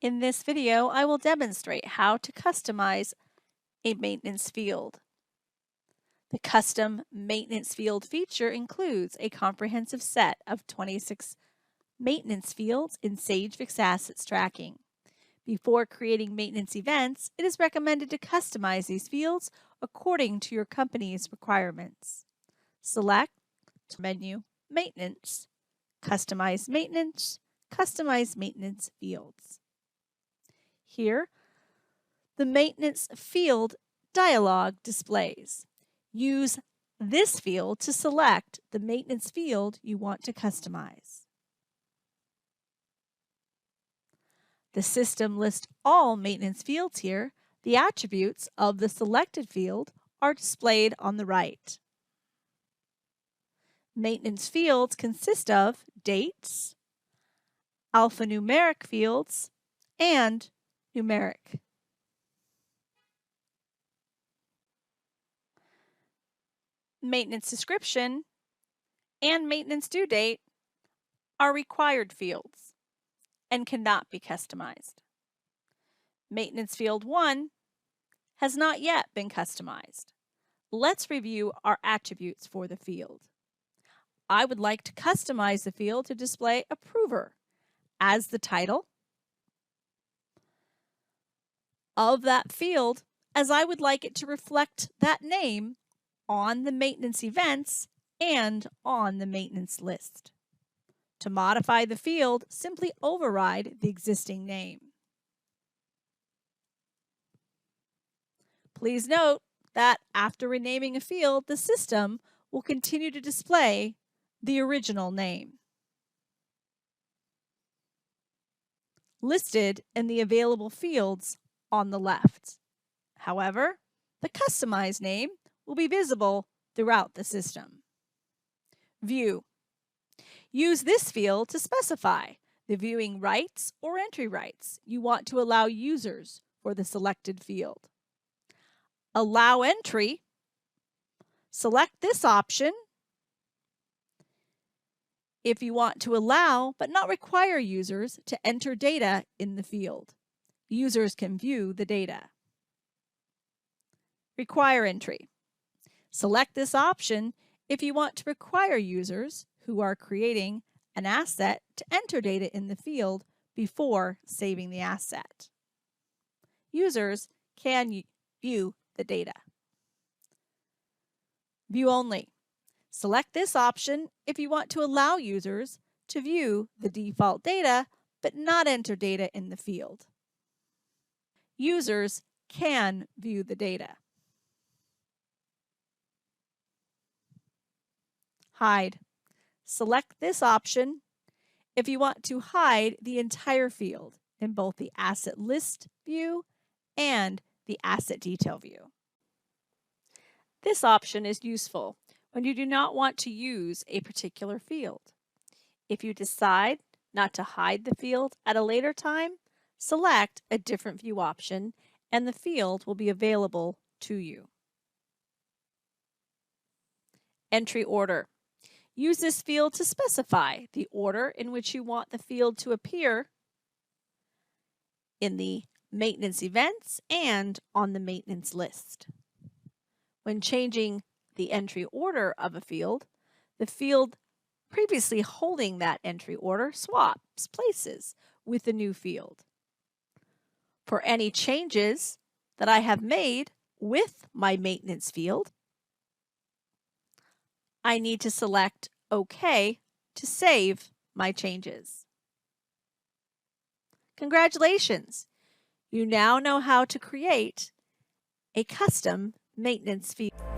In this video, I will demonstrate how to customize a maintenance field. The custom maintenance field feature includes a comprehensive set of 26 maintenance fields in Sage Fixed Assets Tracking. Before creating maintenance events, it is recommended to customize these fields according to your company's requirements. Select Menu, Maintenance, Customize Maintenance fields. Here, the maintenance field dialog displays. Use this field to select the maintenance field you want to customize. The system lists all maintenance fields here. The attributes of the selected field are displayed on the right. Maintenance fields consist of dates, alphanumeric fields, and numeric. Maintenance description and maintenance due date are required fields and cannot be customized. Maintenance field 1 has not yet been customized. Let's review our attributes for the field. I would like to customize the field to display approver as the title of that field, as I would like it to reflect that name on the maintenance events and on the maintenance list. To modify the field, simply override the existing name. Please note that after renaming a field, the system will continue to display the original name listed in the available fields on the left. However, the customized name will be visible throughout the system. View. Use this field to specify the viewing rights or entry rights you want to allow users for the selected field. Allow entry. Select this option if you want to allow but not require users to enter data in the field. Users can view the data. Require entry. Select this option if you want to require users who are creating an asset to enter data in the field before saving the asset. Users can view the data. View only. Select this option if you want to allow users to view the default data but not enter data in the field. Users can view the data. Hide. Select this option if you want to hide the entire field in both the asset list view and the asset detail view. This option is useful when you do not want to use a particular field. If you decide not to hide the field at a later time, select a different view option and the field will be available to you. Entry order. Use this field to specify the order in which you want the field to appear in the maintenance events and on the maintenance list. When changing the entry order of a field, the field previously holding that entry order swaps places with the new field. For any changes that I have made with my maintenance field, I need to select OK to save my changes. Congratulations! You now know how to create a custom maintenance field.